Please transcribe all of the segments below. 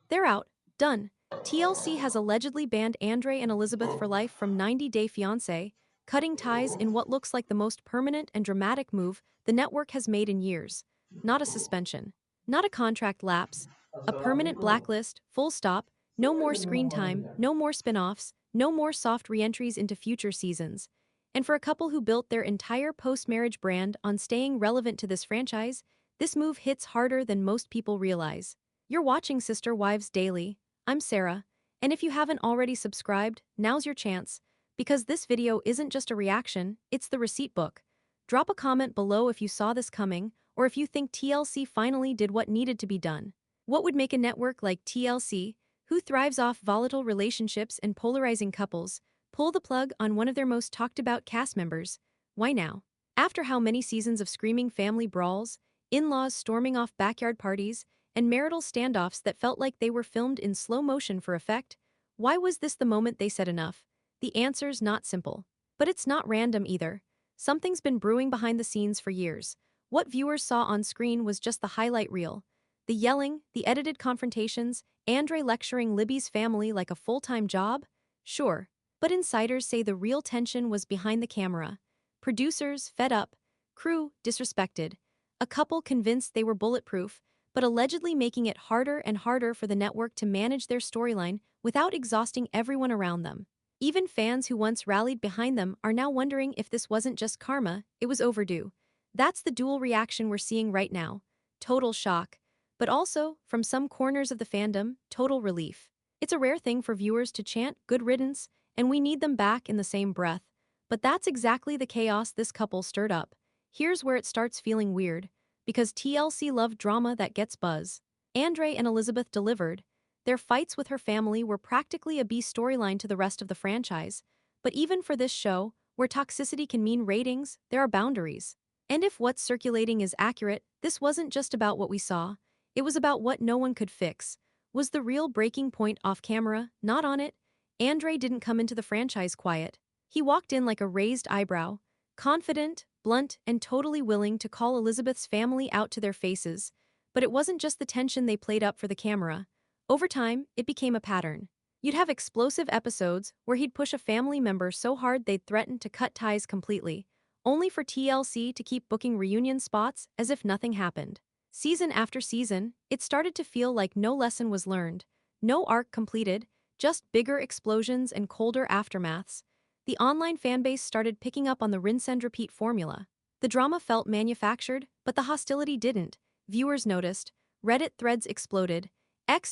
They're out. Done. TLC has allegedly banned Andrei and Elizabeth for life from 90 Day Fiancé, cutting ties in what looks like the most permanent and dramatic move the network has made in years. Not a suspension. Not a contract lapse. A permanent blacklist, full stop, no more screen time, no more spin-offs, no more soft re-entries into future seasons. And for a couple who built their entire post-marriage brand on staying relevant to this franchise, this move hits harder than most people realize. You're watching Sister Wives Daily. I'm Sarah, and if you haven't already subscribed, now's your chance, because this video isn't just a reaction, it's the receipt book. Drop a comment below if you saw this coming, or if you think TLC finally did what needed to be done. What would make a network like TLC, who thrives off volatile relationships and polarizing couples, pull the plug on one of their most talked about cast members? Why now? After how many seasons of screaming family brawls, in-laws storming off backyard parties, and marital standoffs that felt like they were filmed in slow motion for effect, why was this the moment they said enough? The answer's not simple. But it's not random either. Something's been brewing behind the scenes for years. What viewers saw on screen was just the highlight reel. The yelling, the edited confrontations, Andrei lecturing Libby's family like a full-time job? Sure. But insiders say the real tension was behind the camera. Producers fed up, crew disrespected, a couple convinced they were bulletproof, but allegedly making it harder and harder for the network to manage their storyline without exhausting everyone around them. Even fans who once rallied behind them are now wondering if this wasn't just karma, it was overdue. That's the dual reaction we're seeing right now. Total shock. But also, from some corners of the fandom, total relief. It's a rare thing for viewers to chant good riddance, and we need them back in the same breath. But that's exactly the chaos this couple stirred up. Here's where it starts feeling weird. Because TLC loved drama that gets buzz. Andrei and Elizabeth delivered. Their fights with her family were practically a B storyline to the rest of the franchise. But even for this show, where toxicity can mean ratings, there are boundaries. And if what's circulating is accurate, this wasn't just about what we saw. It was about what no one could fix. Was the real breaking point off camera, not on it? Andrei didn't come into the franchise quiet. He walked in like a raised eyebrow, confident, blunt, and totally willing to call Elizabeth's family out to their faces. But it wasn't just the tension they played up for the camera. Over time, it became a pattern. You'd have explosive episodes where he'd push a family member so hard they'd threaten to cut ties completely, only for TLC to keep booking reunion spots as if nothing happened. Season after season, it started to feel like no lesson was learned, no arc completed, just bigger explosions and colder aftermaths. The online fanbase started picking up on the rinse and repeat formula. The drama felt manufactured, but the hostility didn't. Viewers noticed. Reddit threads exploded.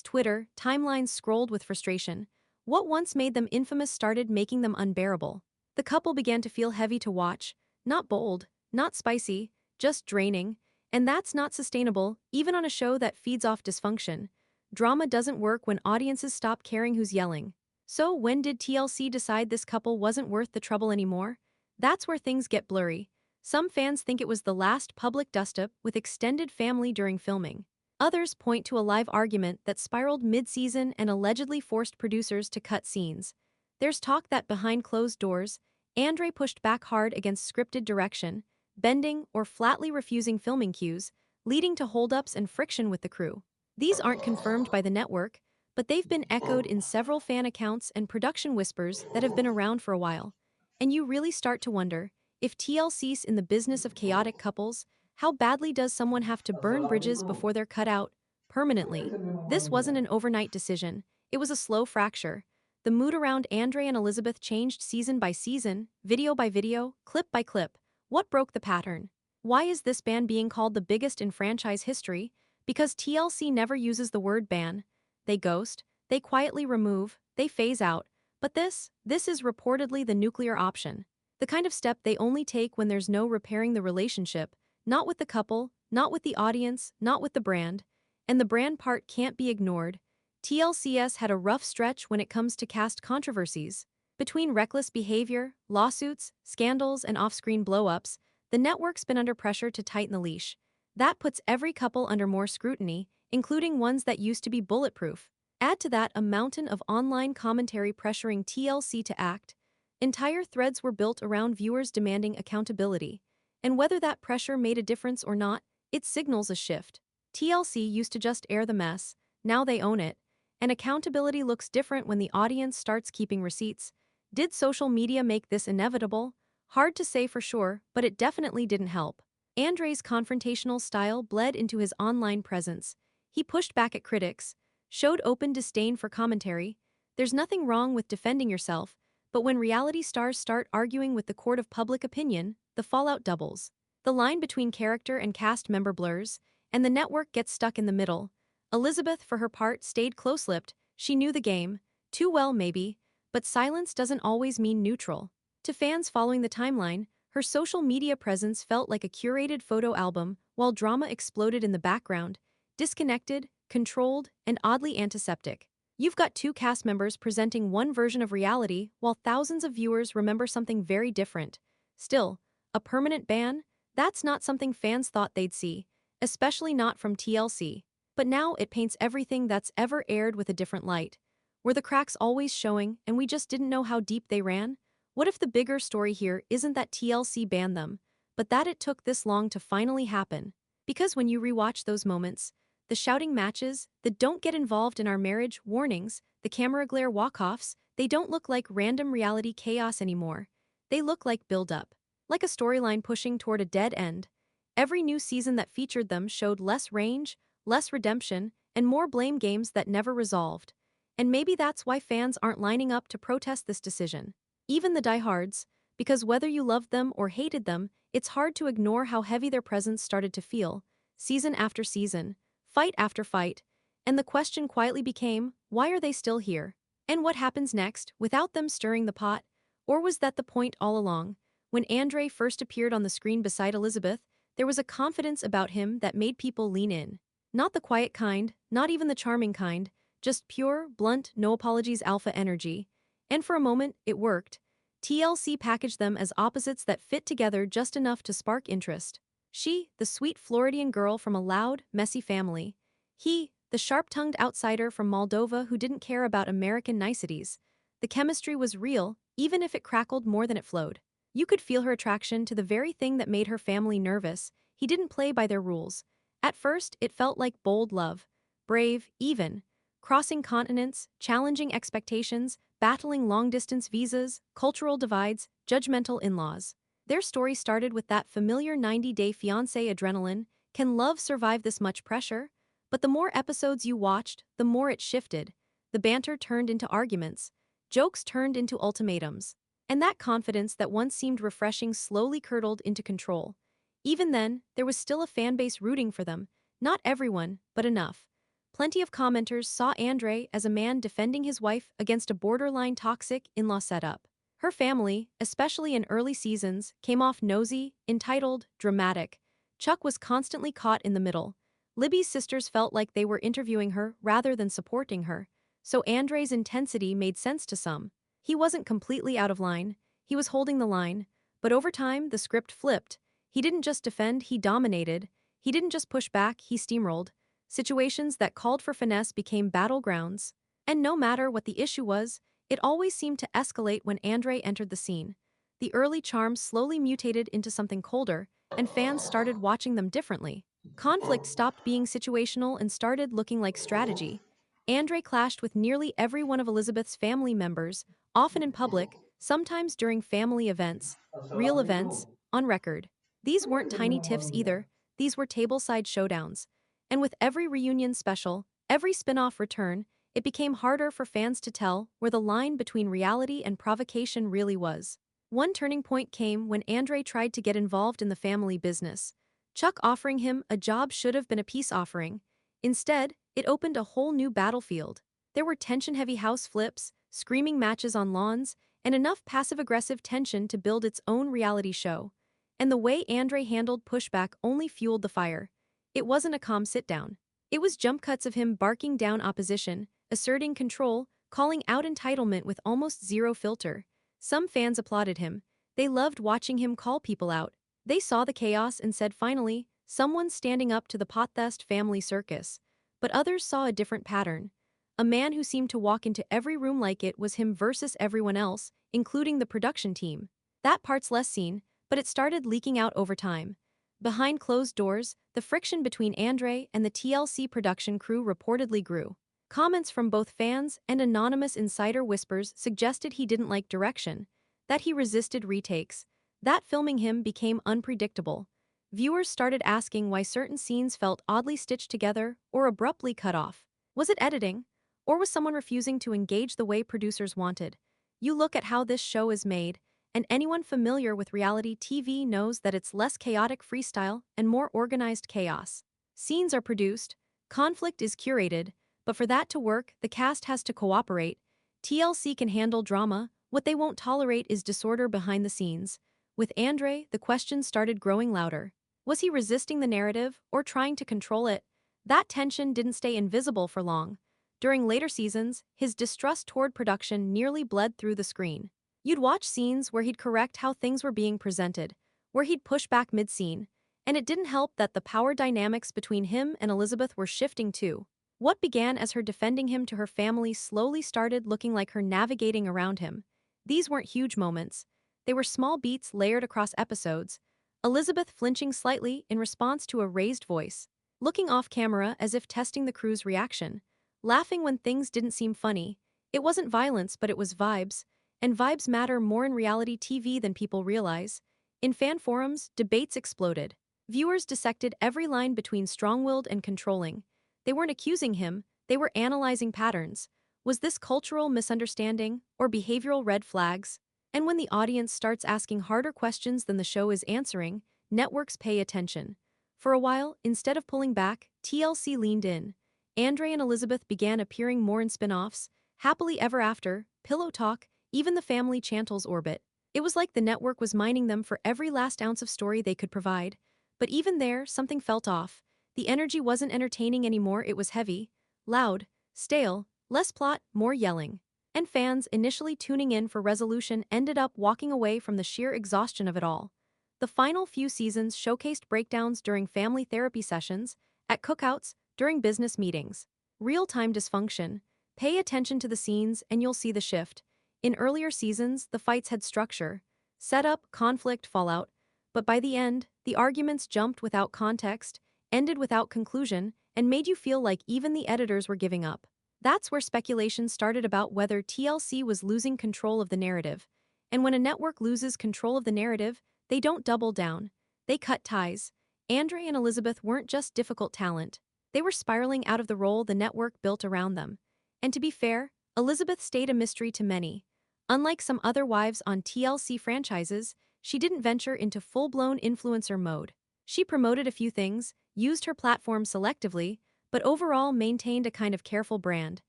Twitter timelines scrolled with frustration. What once made them infamous started making them unbearable. The couple began to feel heavy to watch. Not bold, not spicy, just draining. And that's not sustainable, even on a show that feeds off dysfunction. Drama doesn't work when audiences stop caring who's yelling. So when did TLC decide this couple wasn't worth the trouble anymore? That's where things get blurry. Some fans think it was the last public dust-up with extended family during filming. Others point to a live argument that spiraled mid-season and allegedly forced producers to cut scenes. There's talk that behind closed doors, Andrei pushed back hard against scripted direction, bending or flatly refusing filming cues, leading to holdups and friction with the crew. These aren't confirmed by the network, but they've been echoed in several fan accounts and production whispers that have been around for a while. And you really start to wonder, if TLC's in the business of chaotic couples, how badly does someone have to burn bridges before they're cut out permanently? This wasn't an overnight decision, it was a slow fracture. The mood around Andrei and Elizabeth changed season by season, video by video, clip by clip. What broke the pattern? Why is this ban being called the biggest in franchise history? Because TLC never uses the word ban. They ghost, they quietly remove, they phase out. But this is reportedly the nuclear option. The kind of step they only take when there's no repairing the relationship, not with the couple, not with the audience, not with the brand. And the brand part can't be ignored. TLC's had a rough stretch when it comes to cast controversies. Between reckless behavior, lawsuits, scandals, and off-screen blow-ups, the network's been under pressure to tighten the leash. That puts every couple under more scrutiny, including ones that used to be bulletproof. Add to that a mountain of online commentary pressuring TLC to act. Entire threads were built around viewers demanding accountability. And whether that pressure made a difference or not, it signals a shift. TLC used to just air the mess, now they own it. and accountability looks different when the audience starts keeping receipts. Did social media make this inevitable? Hard to say for sure, but it definitely didn't help. Andrei's confrontational style bled into his online presence. He pushed back at critics, showed open disdain for commentary. There's nothing wrong with defending yourself, but when reality stars start arguing with the court of public opinion, the fallout doubles. The line between character and cast member blurs, and the network gets stuck in the middle. Elizabeth, for her part, stayed close-lipped. She knew the game. Too well, maybe. But silence doesn't always mean neutral. To fans following the timeline, her social media presence felt like a curated photo album, while drama exploded in the background, disconnected, controlled, and oddly antiseptic. You've got two cast members presenting one version of reality, while thousands of viewers remember something very different. Still, a permanent ban? That's not something fans thought they'd see, especially not from TLC. But now it paints everything that's ever aired with a different light. Were the cracks always showing and we just didn't know how deep they ran? What if the bigger story here isn't that TLC banned them, but that it took this long to finally happen? Because when you rewatch those moments, the shouting matches, the "don't get involved in our marriage" warnings, the camera glare walk-offs, they don't look like random reality chaos anymore. They look like build-up. Like a storyline pushing toward a dead end. Every new season that featured them showed less range, less redemption, and more blame games that never resolved. And maybe that's why fans aren't lining up to protest this decision. Even the diehards, because whether you loved them or hated them, it's hard to ignore how heavy their presence started to feel, season after season, fight after fight, and the question quietly became, why are they still here? And what happens next, without them stirring the pot? Or was that the point all along? When Andrei first appeared on the screen beside Elizabeth, there was a confidence about him that made people lean in. Not the quiet kind, not even the charming kind, just pure, blunt, no apologies alpha energy. And for a moment, it worked. TLC packaged them as opposites that fit together just enough to spark interest. She, the sweet Floridian girl from a loud, messy family. He, the sharp-tongued outsider from Moldova who didn't care about American niceties. The chemistry was real, even if it crackled more than it flowed. You could feel her attraction to the very thing that made her family nervous. He didn't play by their rules. At first, it felt like bold love. Brave, even. Crossing continents, challenging expectations, battling long-distance visas, cultural divides, judgmental in-laws. Their story started with that familiar 90-day fiancé adrenaline. Can love survive this much pressure? But the more episodes you watched, the more it shifted. The banter turned into arguments. Jokes turned into ultimatums. And that confidence that once seemed refreshing slowly curdled into control. Even then, there was still a fanbase rooting for them. Not everyone, but enough. Plenty of commenters saw Andrei as a man defending his wife against a borderline toxic in-law setup. Her family, especially in early seasons, came off nosy, entitled, dramatic. Chuck was constantly caught in the middle. Libby's sisters felt like they were interviewing her rather than supporting her. So Andrei's intensity made sense to some. He wasn't completely out of line, he was holding the line. But over time, the script flipped. He didn't just defend, he dominated. He didn't just push back, he steamrolled. Situations that called for finesse became battlegrounds. And no matter what the issue was, it always seemed to escalate when Andrei entered the scene. The early charm slowly mutated into something colder, and fans started watching them differently. Conflict stopped being situational and started looking like strategy. Andrei clashed with nearly every one of Elizabeth's family members, often in public, sometimes during family events, real events, on record. These weren't tiny tiffs either, these were tableside showdowns. And with every reunion special, every spin-off return, it became harder for fans to tell where the line between reality and provocation really was. One turning point came when Andrei tried to get involved in the family business. Chuck offering him a job should have been a peace offering. Instead, it opened a whole new battlefield. There were tension-heavy house flips, screaming matches on lawns, and enough passive-aggressive tension to build its own reality show. And the way Andrei handled pushback only fueled the fire. It wasn't a calm sit-down. It was jump cuts of him barking down opposition, asserting control, calling out entitlement with almost zero filter. Some fans applauded him. They loved watching him call people out. They saw the chaos and said finally, someone's standing up to the Potthast family circus. But others saw a different pattern. A man who seemed to walk into every room like it was him versus everyone else, including the production team. That part's less seen, but it started leaking out over time. Behind closed doors, the friction between Andrei and the TLC production crew reportedly grew. Comments from both fans and anonymous insider whispers suggested he didn't like direction, that he resisted retakes, that filming him became unpredictable. Viewers started asking why certain scenes felt oddly stitched together or abruptly cut off. Was it editing? Or was someone refusing to engage the way producers wanted? You look at how this show is made, and anyone familiar with reality TV knows that it's less chaotic freestyle and more organized chaos. Scenes are produced, conflict is curated, but for that to work, the cast has to cooperate. TLC can handle drama, what they won't tolerate is disorder behind the scenes. With Andrei, the questions started growing louder. Was he resisting the narrative or trying to control it? That tension didn't stay invisible for long. During later seasons, his distrust toward production nearly bled through the screen. You'd watch scenes where he'd correct how things were being presented, where he'd push back mid-scene, and it didn't help that the power dynamics between him and Elizabeth were shifting too. What began as her defending him to her family slowly started looking like her navigating around him. These weren't huge moments. They were small beats layered across episodes, Elizabeth flinching slightly in response to a raised voice, looking off camera as if testing the crew's reaction, laughing when things didn't seem funny. It wasn't violence, but it was vibes, and vibes matter more in reality TV than people realize. In fan forums, debates exploded. Viewers dissected every line between strong-willed and controlling. They weren't accusing him, they were analyzing patterns. Was this cultural misunderstanding or behavioral red flags? And when the audience starts asking harder questions than the show is answering, networks pay attention. For a while, instead of pulling back, TLC leaned in. Andrei and Elizabeth began appearing more in spin-offs, Happily Ever After, Pillow Talk, even the family channel's orbit. It was like the network was mining them for every last ounce of story they could provide. But even there, something felt off. The energy wasn't entertaining anymore, it was heavy, loud, stale, less plot, more yelling. And fans, initially tuning in for resolution, ended up walking away from the sheer exhaustion of it all. The final few seasons showcased breakdowns during family therapy sessions, at cookouts, during business meetings. Real-time dysfunction. Pay attention to the scenes and you'll see the shift. In earlier seasons, the fights had structure, setup, conflict, fallout. But by the end, the arguments jumped without context, ended without conclusion, and made you feel like even the editors were giving up. That's where speculation started about whether TLC was losing control of the narrative. And when a network loses control of the narrative, they don't double down. They cut ties. Andrei and Elizabeth weren't just difficult talent. They were spiraling out of the role the network built around them. And to be fair, Elizabeth stayed a mystery to many. Unlike some other wives on TLC franchises, she didn't venture into full-blown influencer mode. She promoted a few things, used her platform selectively, but overall maintained a kind of careful brand.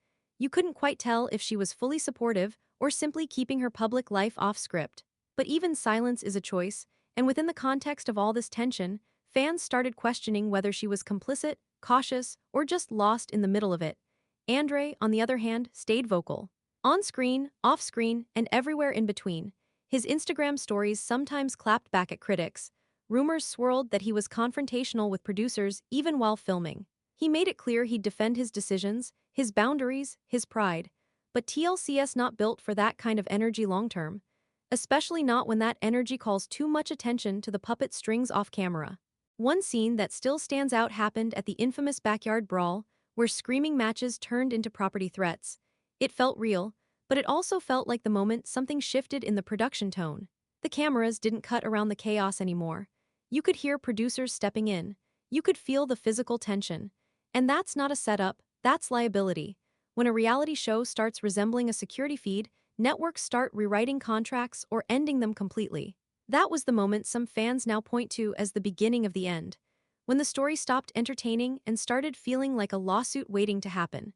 You couldn't quite tell if she was fully supportive or simply keeping her public life off script. But even silence is a choice, and within the context of all this tension, fans started questioning whether she was complicit, cautious, or just lost in the middle of it. Andrei, on the other hand, stayed vocal. On screen, off screen, and everywhere in between. His Instagram stories sometimes clapped back at critics. Rumors swirled that he was confrontational with producers even while filming. He made it clear he'd defend his decisions, his boundaries, his pride. But TLC's not built for that kind of energy long-term. Especially not when that energy calls too much attention to the puppet strings off camera. One scene that still stands out happened at the infamous backyard brawl, where screaming matches turned into property threats. It felt real, but it also felt like the moment something shifted in the production tone. The cameras didn't cut around the chaos anymore. You could hear producers stepping in. You could feel the physical tension. And that's not a setup, that's liability. When a reality show starts resembling a security feed, networks start rewriting contracts or ending them completely. That was the moment some fans now point to as the beginning of the end. When the story stopped entertaining and started feeling like a lawsuit waiting to happen.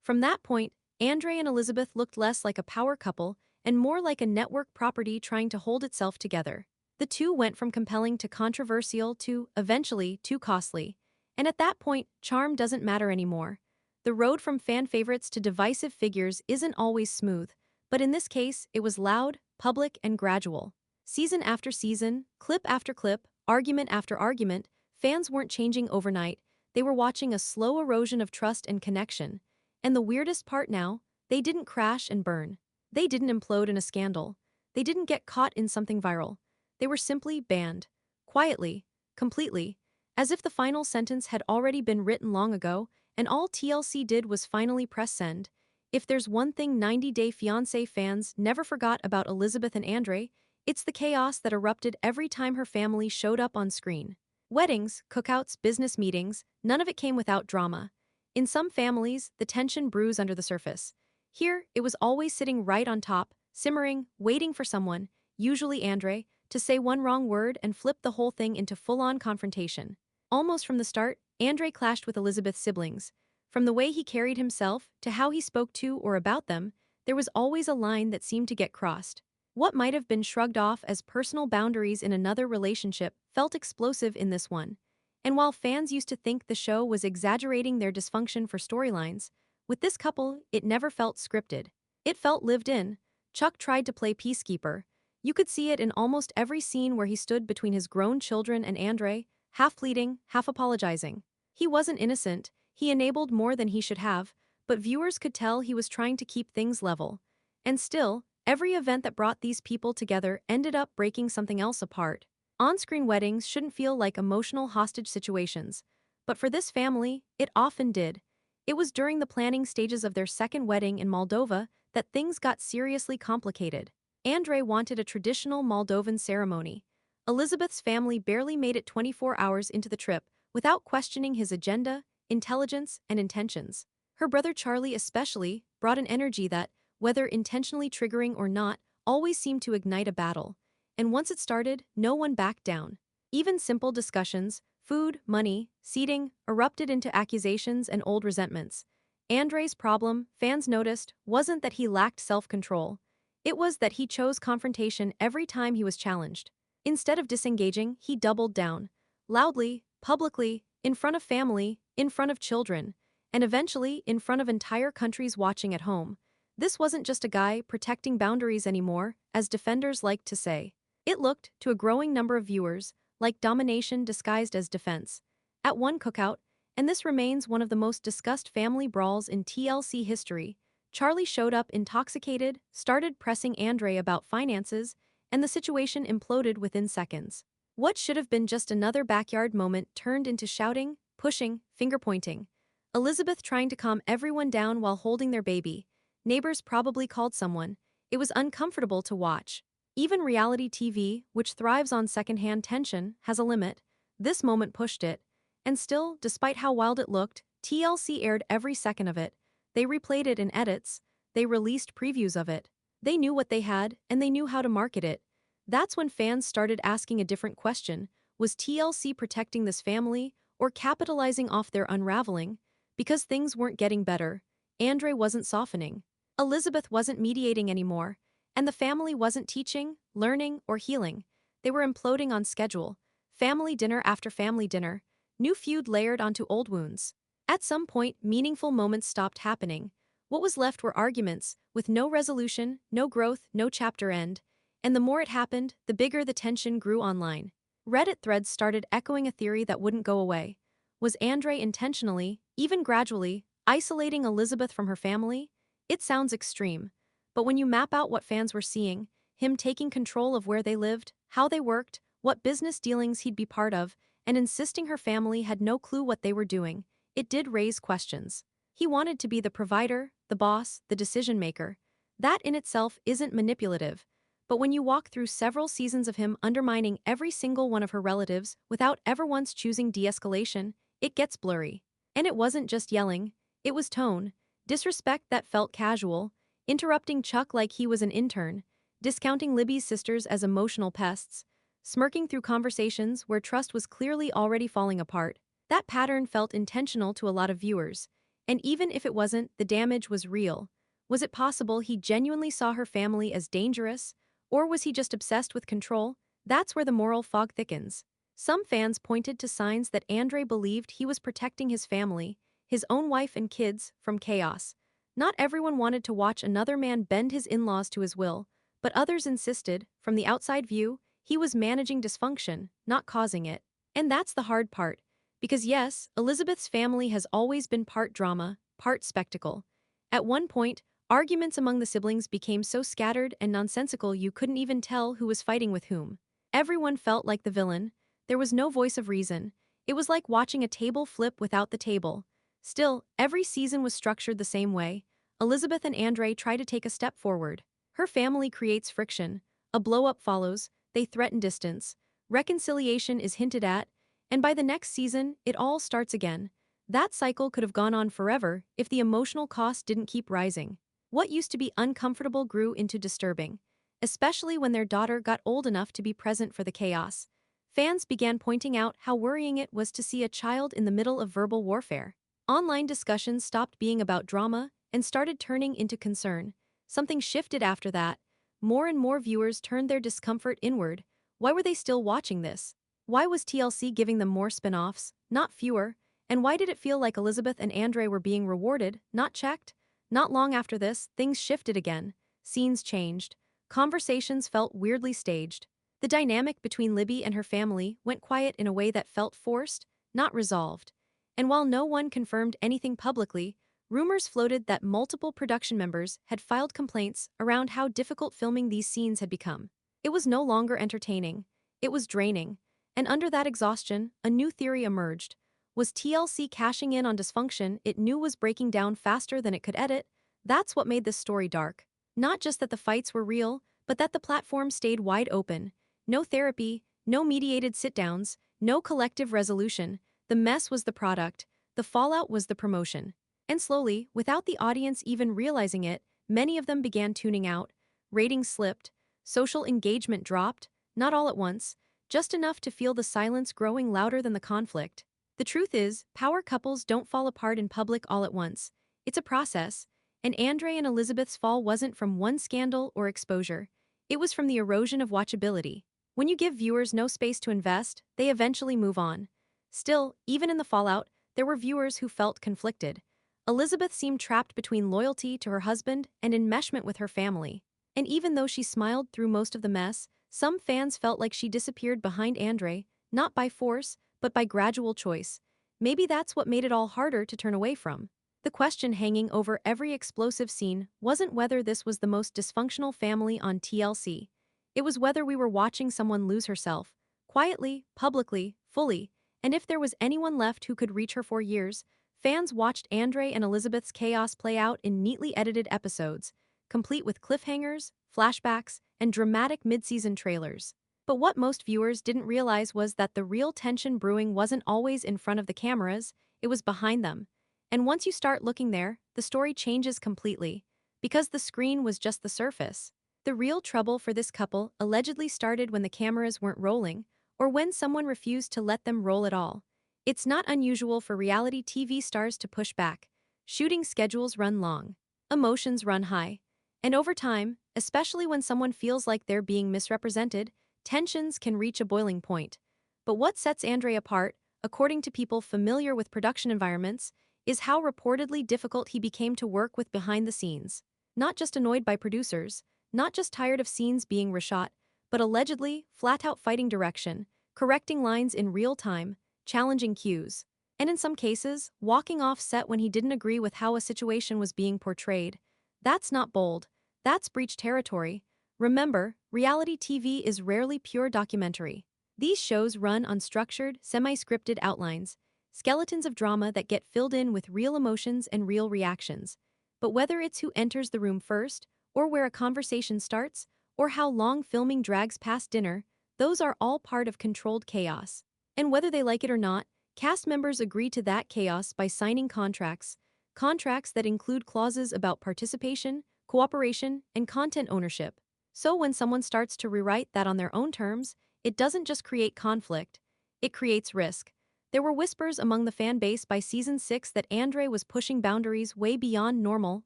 From that point, Andrei and Elizabeth looked less like a power couple and more like a network property trying to hold itself together. The two went from compelling to controversial to, eventually, too costly. And at that point, charm doesn't matter anymore. The road from fan favorites to divisive figures isn't always smooth, but in this case, it was loud, public, and gradual. Season after season, clip after clip, argument after argument, fans weren't changing overnight. They were watching a slow erosion of trust and connection. And the weirdest part now, they didn't crash and burn. They didn't implode in a scandal. They didn't get caught in something viral. They were simply banned. Quietly, completely, as if the final sentence had already been written long ago, and all TLC did was finally press send. If there's one thing 90 Day Fiancé fans never forgot about Elizabeth and Andrei, it's the chaos that erupted every time her family showed up on screen. Weddings, cookouts, business meetings, none of it came without drama. In some families, the tension brews under the surface. Here, it was always sitting right on top, simmering, waiting for someone, usually Andrei, to say one wrong word and flip the whole thing into full-on confrontation. Almost from the start, Andrei clashed with Elizabeth's siblings. From the way he carried himself to how he spoke to or about them, there was always a line that seemed to get crossed. What might have been shrugged off as personal boundaries in another relationship felt explosive in this one. And while fans used to think the show was exaggerating their dysfunction for storylines, with this couple, it never felt scripted. It felt lived in. Chuck tried to play peacekeeper. You could see it in almost every scene where he stood between his grown children and Andrei, half pleading, half apologizing. He wasn't innocent, he enabled more than he should have, but viewers could tell he was trying to keep things level. And still, every event that brought these people together ended up breaking something else apart. On-screen weddings shouldn't feel like emotional hostage situations, but for this family, it often did. It was during the planning stages of their second wedding in Moldova that things got seriously complicated. Andrei wanted a traditional Moldovan ceremony. Elizabeth's family barely made it 24 hours into the trip without questioning his agenda, intelligence, and intentions. Her brother Charlie especially brought an energy that, whether intentionally triggering or not, always seemed to ignite a battle. And once it started, no one backed down. Even simple discussions, food, money, seating, erupted into accusations and old resentments. Andrei's problem, fans noticed, wasn't that he lacked self-control. It was that he chose confrontation every time he was challenged. Instead of disengaging, he doubled down. Loudly, publicly, in front of family, in front of children, and eventually in front of entire countries watching at home. This wasn't just a guy protecting boundaries anymore, as defenders liked to say. It looked, to a growing number of viewers, like domination disguised as defense. At one cookout, and this remains one of the most discussed family brawls in TLC history, Charlie showed up intoxicated, started pressing Andrei about finances, and the situation imploded within seconds. What should have been just another backyard moment turned into shouting, pushing, finger-pointing. Elizabeth trying to calm everyone down while holding their baby. Neighbors probably called someone. It was uncomfortable to watch. Even reality TV, which thrives on secondhand tension, has a limit. This moment pushed it. And still, despite how wild it looked, TLC aired every second of it. They replayed it in edits. They released previews of it. They knew what they had, and they knew how to market it. That's when fans started asking a different question. Was TLC protecting this family, or capitalizing off their unraveling? Because things weren't getting better, Andrei wasn't softening. Elizabeth wasn't mediating anymore, and the family wasn't teaching, learning, or healing. They were imploding on schedule. Family dinner after family dinner. New feud layered onto old wounds. At some point, meaningful moments stopped happening. What was left were arguments, with no resolution, no growth, no chapter end. And the more it happened, the bigger the tension grew online. Reddit threads started echoing a theory that wouldn't go away. Was Andrei intentionally, even gradually, isolating Elizabeth from her family? It sounds extreme. But when you map out what fans were seeing, him taking control of where they lived, how they worked, what business dealings he'd be part of, and insisting her family had no clue what they were doing, it did raise questions. He wanted to be the provider, the boss, the decision maker. That in itself isn't manipulative. But when you walk through several seasons of him undermining every single one of her relatives without ever once choosing de-escalation, it gets blurry. And it wasn't just yelling, it was tone, disrespect that felt casual, interrupting Chuck like he was an intern, discounting Libby's sisters as emotional pests, smirking through conversations where trust was clearly already falling apart. That pattern felt intentional to a lot of viewers. And even if it wasn't, the damage was real. Was it possible he genuinely saw her family as dangerous? Or was he just obsessed with control? That's where the moral fog thickens. Some fans pointed to signs that Andrei believed he was protecting his family, his own wife and kids, from chaos. Not everyone wanted to watch another man bend his in-laws to his will, but others insisted, from the outside view, he was managing dysfunction, not causing it. And that's the hard part. Because yes, Elizabeth's family has always been part drama, part spectacle. At one point, arguments among the siblings became so scattered and nonsensical you couldn't even tell who was fighting with whom. Everyone felt like the villain. There was no voice of reason. It was like watching a table flip without the table. Still, every season was structured the same way. Elizabeth and Andrei try to take a step forward. Her family creates friction. A blow-up follows, they threaten distance. Reconciliation is hinted at, and by the next season, it all starts again. That cycle could have gone on forever if the emotional cost didn't keep rising. What used to be uncomfortable grew into disturbing, especially when their daughter got old enough to be present for the chaos. Fans began pointing out how worrying it was to see a child in the middle of verbal warfare. Online discussions stopped being about drama and started turning into concern. Something shifted after that. More and more viewers turned their discomfort inward. Why were they still watching this? Why was TLC giving them more spin-offs, not fewer? And why did it feel like Elizabeth and Andrei were being rewarded, not checked? Not long after this, things shifted again. Scenes changed. Conversations felt weirdly staged. The dynamic between Libby and her family went quiet in a way that felt forced, not resolved. And while no one confirmed anything publicly, rumors floated that multiple production members had filed complaints around how difficult filming these scenes had become. It was no longer entertaining. It was draining. And under that exhaustion, a new theory emerged. Was TLC cashing in on dysfunction it knew was breaking down faster than it could edit? That's what made this story dark. Not just that the fights were real, but that the platform stayed wide open. No therapy, no mediated sit-downs, no collective resolution. The mess was the product. The fallout was the promotion. And slowly, without the audience even realizing it, many of them began tuning out. Ratings slipped. Social engagement dropped. Not all at once, just enough to feel the silence growing louder than the conflict. The truth is, power couples don't fall apart in public all at once. It's a process. And Andrei and Elizabeth's fall wasn't from one scandal or exposure. It was from the erosion of watchability. When you give viewers no space to invest, they eventually move on. Still, even in the fallout, there were viewers who felt conflicted. Elizabeth seemed trapped between loyalty to her husband and enmeshment with her family. And even though she smiled through most of the mess, some fans felt like she disappeared behind Andrei, not by force, but by gradual choice. Maybe that's what made it all harder to turn away from. The question hanging over every explosive scene wasn't whether this was the most dysfunctional family on TLC. It was whether we were watching someone lose herself, quietly, publicly, fully, and if there was anyone left who could reach her for years. Fans watched Andrei and Elizabeth's chaos play out in neatly edited episodes, complete with cliffhangers, flashbacks, and dramatic mid-season trailers. But what most viewers didn't realize was that the real tension brewing wasn't always in front of the cameras, it was behind them. And once you start looking there, the story changes completely. Because the screen was just the surface. The real trouble for this couple allegedly started when the cameras weren't rolling, or when someone refused to let them roll at all. It's not unusual for reality TV stars to push back. Shooting schedules run long. Emotions run high. And over time, especially when someone feels like they're being misrepresented, tensions can reach a boiling point. But what sets Andrei apart, according to people familiar with production environments, is how reportedly difficult he became to work with behind the scenes. Not just annoyed by producers, not just tired of scenes being reshot, but allegedly flat-out fighting direction, correcting lines in real time, challenging cues, and in some cases, walking off set when he didn't agree with how a situation was being portrayed. That's not bold. That's breach territory. Remember, reality TV is rarely pure documentary. These shows run on structured, semi-scripted outlines, skeletons of drama that get filled in with real emotions and real reactions. But whether it's who enters the room first, or where a conversation starts, or how long filming drags past dinner, those are all part of controlled chaos. And whether they like it or not, cast members agree to that chaos by signing contracts that include clauses about participation, cooperation, and content ownership. So when someone starts to rewrite that on their own terms, it doesn't just create conflict, it creates risk. There were whispers among the fan base by season 6 that Andrei was pushing boundaries way beyond normal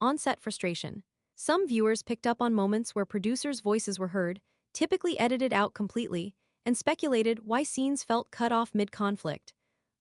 on-set frustration. Some viewers picked up on moments where producers' voices were heard, typically edited out completely, and speculated why scenes felt cut off mid-conflict.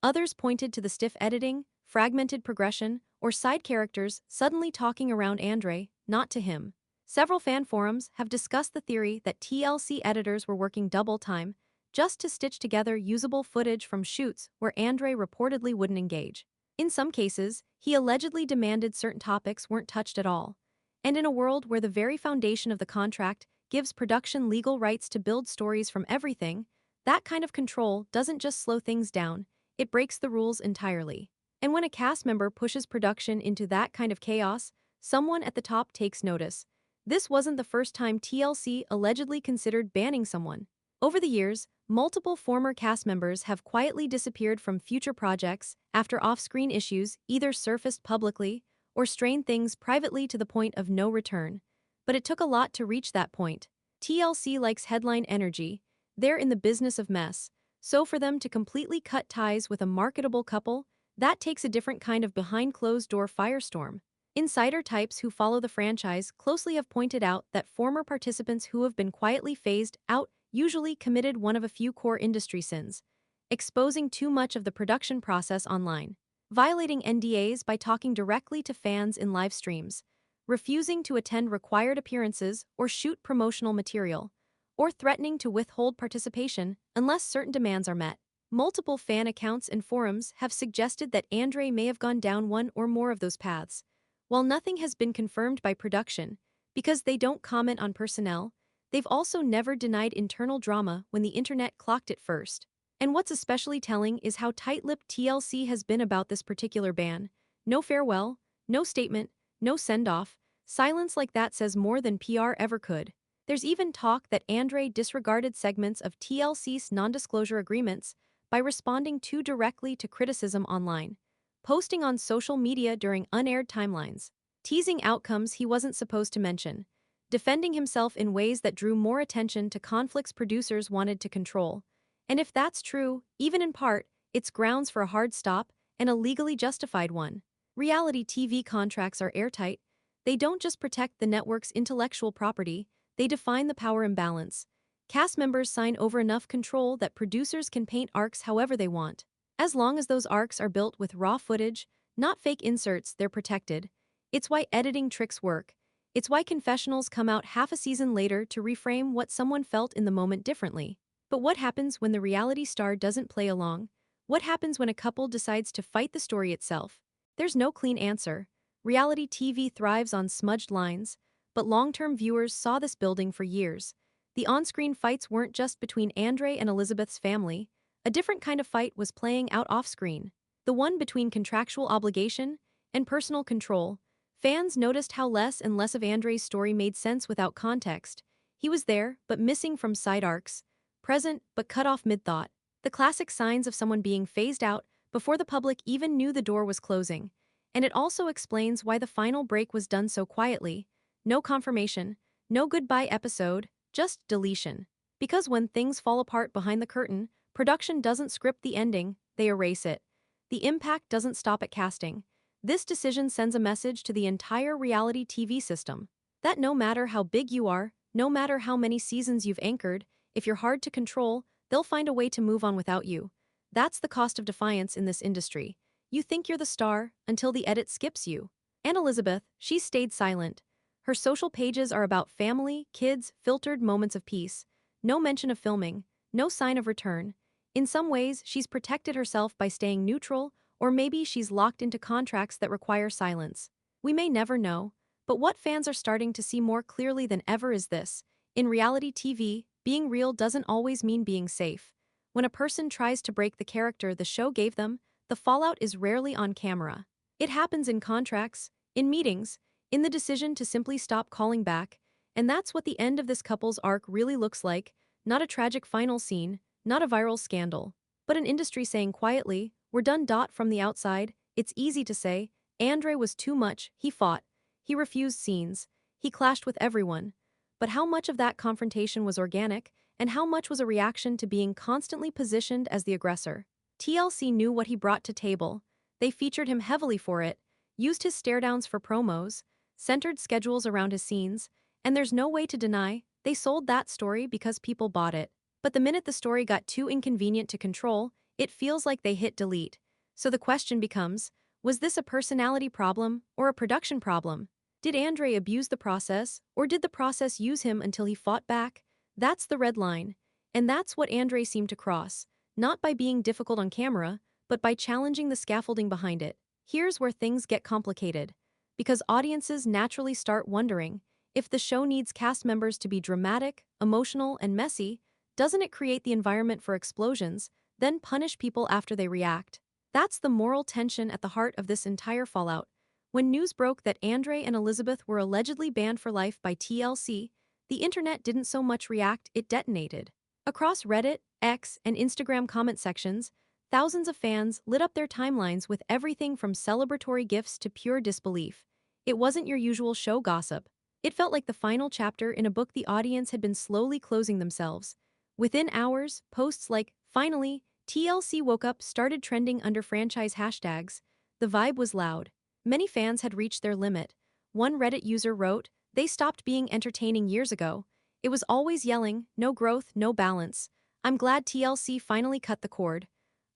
Others pointed to the stiff editing, fragmented progression, or side characters suddenly talking around Andrei, not to him. Several fan forums have discussed the theory that TLC editors were working double time just to stitch together usable footage from shoots where Andrei reportedly wouldn't engage. In some cases, he allegedly demanded certain topics weren't touched at all. And in a world where the very foundation of the contract gives production legal rights to build stories from everything, that kind of control doesn't just slow things down, it breaks the rules entirely. And when a cast member pushes production into that kind of chaos, someone at the top takes notice. This wasn't the first time TLC allegedly considered banning someone. Over the years, multiple former cast members have quietly disappeared from future projects after off-screen issues either surfaced publicly or strained things privately to the point of no return. But it took a lot to reach that point. TLC likes headline energy. They're in the business of mess. So for them to completely cut ties with a marketable couple, that takes a different kind of behind-closed-door firestorm. Insider types who follow the franchise closely have pointed out that former participants who have been quietly phased out usually committed one of a few core industry sins: exposing too much of the production process online, violating NDAs by talking directly to fans in live streams, refusing to attend required appearances or shoot promotional material, or threatening to withhold participation unless certain demands are met. Multiple fan accounts and forums have suggested that Andrei may have gone down one or more of those paths. While nothing has been confirmed by production, because they don't comment on personnel, they've also never denied internal drama when the internet clocked it first. And what's especially telling is how tight-lipped TLC has been about this particular ban. No farewell, no statement, no send-off. Silence like that says more than PR ever could. There's even talk that Andrei disregarded segments of TLC's non-disclosure agreements by responding too directly to criticism online, posting on social media during unaired timelines, teasing outcomes he wasn't supposed to mention, defending himself in ways that drew more attention to conflicts producers wanted to control. And if that's true, even in part, it's grounds for a hard stop, and a legally justified one. Reality TV contracts are airtight. They don't just protect the network's intellectual property, they define the power imbalance. Cast members sign over enough control that producers can paint arcs however they want. As long as those arcs are built with raw footage, not fake inserts, they're protected. It's why editing tricks work. It's why confessionals come out half a season later to reframe what someone felt in the moment differently. But what happens when the reality star doesn't play along? What happens when a couple decides to fight the story itself? There's no clean answer. Reality TV thrives on smudged lines, but long-term viewers saw this building for years. The on-screen fights weren't just between Andrei and Elizabeth's family. A different kind of fight was playing out off-screen. The one between contractual obligation and personal control. Fans noticed how less and less of Andrei's story made sense without context. He was there, but missing from side arcs. Present, but cut off mid-thought. The classic signs of someone being phased out before the public even knew the door was closing. And it also explains why the final break was done so quietly. No confirmation, no goodbye episode, just deletion. Because when things fall apart behind the curtain, production doesn't script the ending, they erase it. The impact doesn't stop at casting. This decision sends a message to the entire reality TV system that no matter how big you are, no matter how many seasons you've anchored, if you're hard to control, they'll find a way to move on without you. That's the cost of defiance in this industry. You think you're the star until the edit skips you. And Elizabeth, she stayed silent. Her social pages are about family, kids, filtered moments of peace. No mention of filming, no sign of return. In some ways, she's protected herself by staying neutral, or maybe she's locked into contracts that require silence. We may never know, but what fans are starting to see more clearly than ever is this: in reality TV, being real doesn't always mean being safe. When a person tries to break the character the show gave them, the fallout is rarely on camera. It happens in contracts, in meetings, in the decision to simply stop calling back, and that's what the end of this couple's arc really looks like: not a tragic final scene, not a viral scandal, but an industry saying quietly, "We're done." From the outside, it's easy to say, Andrei was too much, he fought, he refused scenes, he clashed with everyone. But how much of that confrontation was organic, and how much was a reaction to being constantly positioned as the aggressor? TLC knew what he brought to table. They featured him heavily for it, used his stare-downs for promos, centered schedules around his scenes, and there's no way to deny, they sold that story because people bought it. But the minute the story got too inconvenient to control, it feels like they hit delete. So the question becomes, was this a personality problem or a production problem? Did Andrei abuse the process, or did the process use him until he fought back? That's the red line. And that's what Andrei seemed to cross, not by being difficult on camera, but by challenging the scaffolding behind it. Here's where things get complicated. Because audiences naturally start wondering, if the show needs cast members to be dramatic, emotional, and messy, doesn't it create the environment for explosions, then punish people after they react? That's the moral tension at the heart of this entire fallout. When news broke that Andrei and Elizabeth were allegedly banned for life by TLC, the internet didn't so much react, it detonated. Across Reddit, X, and Instagram comment sections, thousands of fans lit up their timelines with everything from celebratory gifs to pure disbelief. It wasn't your usual show gossip. It felt like the final chapter in a book the audience had been slowly closing themselves. Within hours, posts like, "Finally, TLC woke up" started trending under franchise hashtags. The vibe was loud. Many fans had reached their limit. One Reddit user wrote, "They stopped being entertaining years ago. It was always yelling, no growth, no balance. I'm glad TLC finally cut the cord."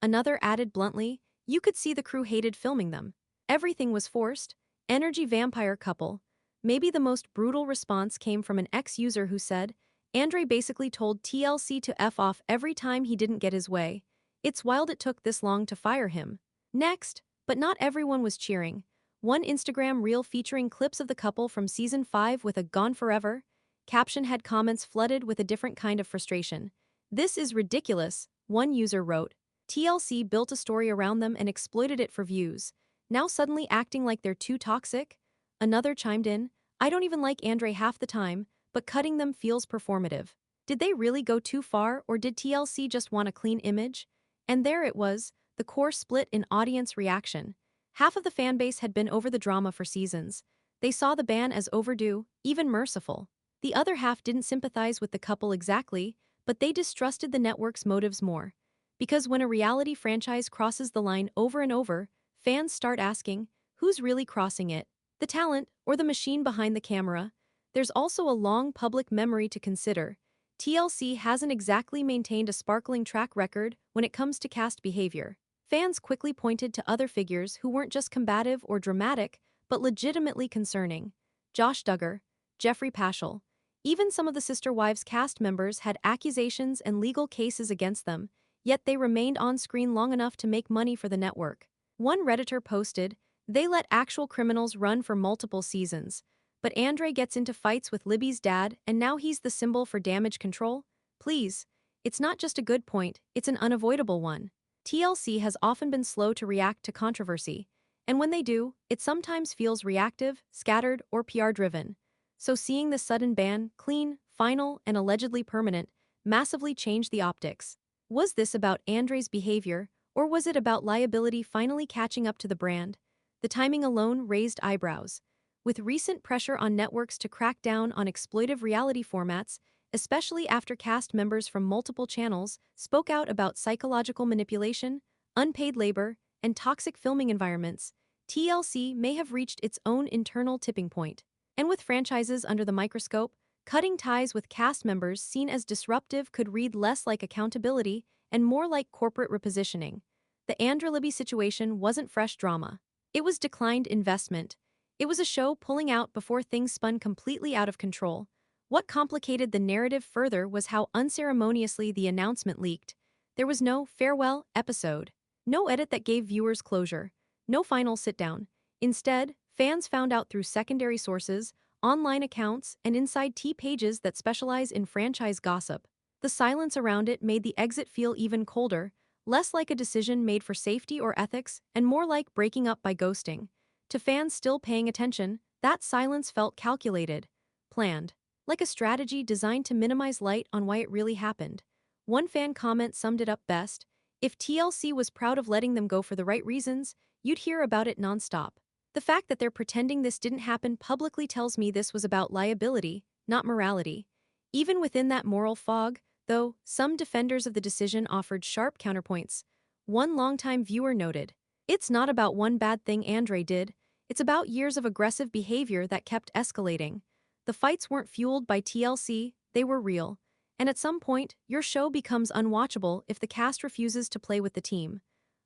Another added bluntly, "You could see the crew hated filming them. Everything was forced. Energy vampire couple." Maybe the most brutal response came from an ex-user who said, "Andrei basically told TLC to F off every time he didn't get his way. It's wild it took this long to fire him." Next, but not everyone was cheering. One Instagram reel featuring clips of the couple from season 5 with a "Gone Forever" caption had comments flooded with a different kind of frustration. "This is ridiculous," one user wrote. "TLC built a story around them and exploited it for views. Now suddenly acting like they're too toxic?" Another chimed in, "I don't even like Andrei half the time, but cutting them feels performative." Did they really go too far, or did TLC just want a clean image? And there it was, the core split in audience reaction. Half of the fanbase had been over the drama for seasons. They saw the ban as overdue, even merciful. The other half didn't sympathize with the couple exactly, but they distrusted the network's motives more. Because when a reality franchise crosses the line over and over, fans start asking, who's really crossing it? The talent, or the machine behind the camera? There's also a long public memory to consider. TLC hasn't exactly maintained a sparkling track record when it comes to cast behavior. Fans quickly pointed to other figures who weren't just combative or dramatic, but legitimately concerning. Josh Duggar, Jeffrey Paschal. Even some of the Sister Wives cast members had accusations and legal cases against them, yet they remained on screen long enough to make money for the network. One Redditor posted, "They let actual criminals run for multiple seasons. But Andrei gets into fights with Libby's dad and now he's the symbol for damage control? Please." It's not just a good point, it's an unavoidable one. TLC has often been slow to react to controversy. And when they do, it sometimes feels reactive, scattered, or PR-driven. So seeing this sudden ban, clean, final, and allegedly permanent, massively changed the optics. Was this about Andrei's behavior, or was it about liability finally catching up to the brand? The timing alone raised eyebrows. With recent pressure on networks to crack down on exploitive reality formats, especially after cast members from multiple channels spoke out about psychological manipulation, unpaid labor, and toxic filming environments, TLC may have reached its own internal tipping point. And with franchises under the microscope, cutting ties with cast members seen as disruptive could read less like accountability and more like corporate repositioning. The Andrei Libby situation wasn't fresh drama. It was declined investment. It was a show pulling out before things spun completely out of control. What complicated the narrative further was how unceremoniously the announcement leaked. There was no farewell episode, no edit that gave viewers closure, no final sit-down. Instead, fans found out through secondary sources, online accounts, and inside tea pages that specialize in franchise gossip. The silence around it made the exit feel even colder, less like a decision made for safety or ethics, and more like breaking up by ghosting. To fans still paying attention, that silence felt calculated, planned, like a strategy designed to minimize light on why it really happened. One fan comment summed it up best: "If TLC was proud of letting them go for the right reasons, you'd hear about it nonstop." The fact that they're pretending this didn't happen publicly tells me this was about liability, not morality. Even within that moral fog, though, some defenders of the decision offered sharp counterpoints. One longtime viewer noted, "It's not about one bad thing Andrei did, it's about years of aggressive behavior that kept escalating. The fights weren't fueled by TLC, they were real. And at some point, your show becomes unwatchable if the cast refuses to play with the team."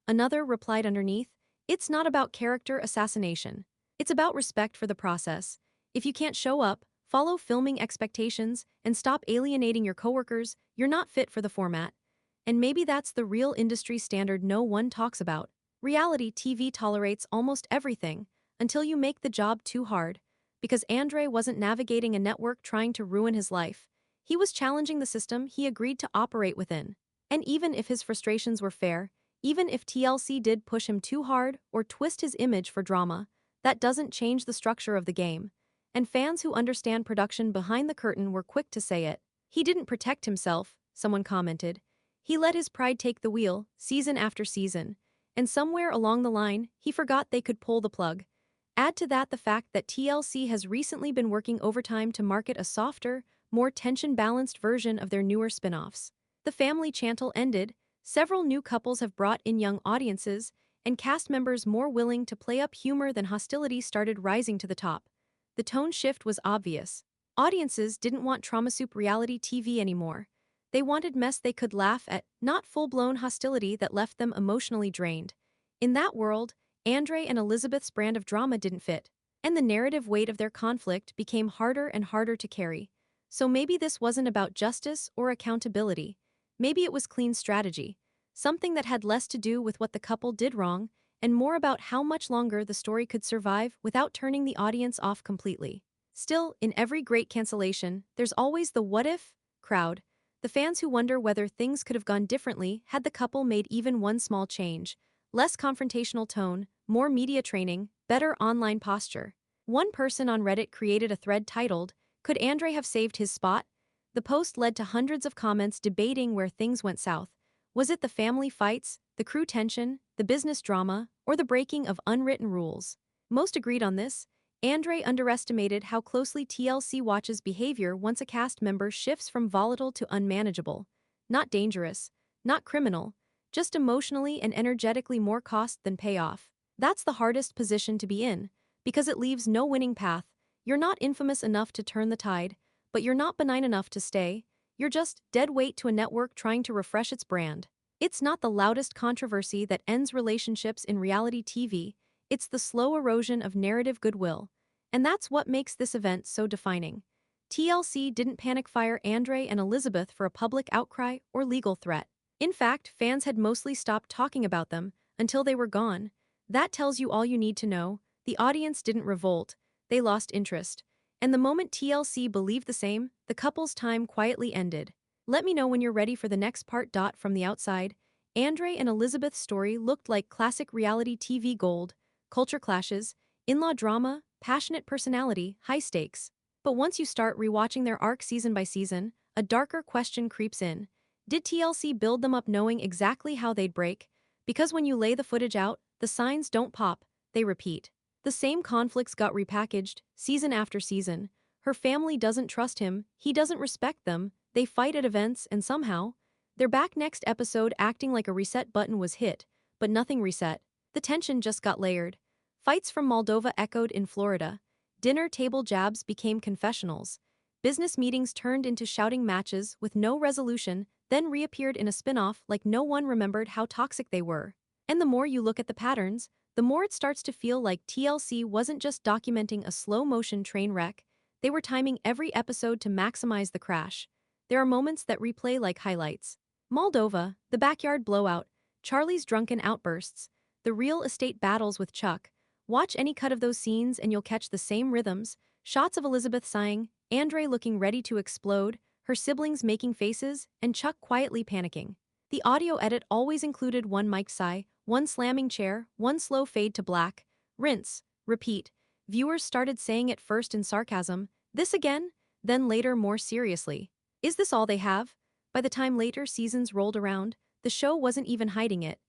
Another replied underneath, "It's not about character assassination. It's about respect for the process. If you can't show up, follow filming expectations, and stop alienating your coworkers, you're not fit for the format." And maybe that's the real industry standard no one talks about. Reality TV tolerates almost everything, until you make the job too hard. Because Andrei wasn't navigating a network trying to ruin his life. He was challenging the system he agreed to operate within. And even if his frustrations were fair, Even if TLC did push him too hard or twist his image for drama, that doesn't change the structure of the game. And fans who understand production behind the curtain were quick to say it. He didn't protect himself, someone commented. He let his pride take the wheel, season after season. And somewhere along the line, he forgot they could pull the plug. Add to that the fact that TLC has recently been working overtime to market a softer, more tension-balanced version of their newer spin-offs. The family channel ended, several new couples have brought in young audiences, and cast members more willing to play up humor than hostility started rising to the top. The tone shift was obvious. Audiences didn't want trauma soup reality TV anymore. They wanted mess they could laugh at, not full-blown hostility that left them emotionally drained. In that world, Andrei and Elizabeth's brand of drama didn't fit, and the narrative weight of their conflict became harder and harder to carry. So maybe this wasn't about justice or accountability. Maybe it was clean strategy, something that had less to do with what the couple did wrong and more about how much longer the story could survive without turning the audience off completely. Still, in every great cancellation, there's always the what-if crowd, the fans who wonder whether things could have gone differently had the couple made even one small change. Less confrontational tone, more media training, better online posture. One person on Reddit created a thread titled, "Could Andrei have saved his spot?" The post led to hundreds of comments debating where things went south. Was it the family fights, the crew tension, the business drama, or the breaking of unwritten rules? Most agreed on this. Andrei underestimated how closely TLC watches behavior once a cast member shifts from volatile to unmanageable. Not dangerous, not criminal, just emotionally and energetically more cost than payoff. That's the hardest position to be in, because it leaves no winning path. You're not infamous enough to turn the tide, but you're not benign enough to stay. You're just dead weight to a network trying to refresh its brand. It's not the loudest controversy that ends relationships in reality TV, it's the slow erosion of narrative goodwill. And that's what makes this event so defining. TLC didn't panic fire Andrei and Elizabeth for a public outcry or legal threat. In fact, fans had mostly stopped talking about them until they were gone. That tells you all you need to know. The audience didn't revolt, they lost interest. And the moment TLC believed the same, the couple's time quietly ended. Let me know when you're ready for the next part. From the outside, Andrei and Elizabeth's story looked like classic reality TV gold: culture clashes, in-law drama, passionate personality, high stakes. But once you start rewatching their arc season by season, a darker question creeps in. Did TLC build them up knowing exactly how they'd break? Because when you lay the footage out, the signs don't pop, they repeat. The same conflicts got repackaged, season after season. Her family doesn't trust him, he doesn't respect them, they fight at events, and somehow, they're back next episode acting like a reset button was hit, but nothing reset. The tension just got layered. Fights from Moldova echoed in Florida. Dinner table jabs became confessionals. Business meetings turned into shouting matches with no resolution, then reappeared in a spin-off like no one remembered how toxic they were. And the more you look at the patterns, the more it starts to feel like TLC wasn't just documenting a slow-motion train wreck, they were timing every episode to maximize the crash. There are moments that replay like highlights. Moldova, the backyard blowout, Charlie's drunken outbursts, the real estate battles with Chuck. Watch any cut of those scenes and you'll catch the same rhythms: shots of Elizabeth sighing, Andrei looking ready to explode, her siblings making faces, and Chuck quietly panicking. The audio edit always included one mic sigh, one slamming chair, one slow fade to black. Rinse, repeat. Viewers started saying it first in sarcasm, "This again?" Then later more seriously, "Is this all they have?" By the time later seasons rolled around, the show wasn't even hiding it.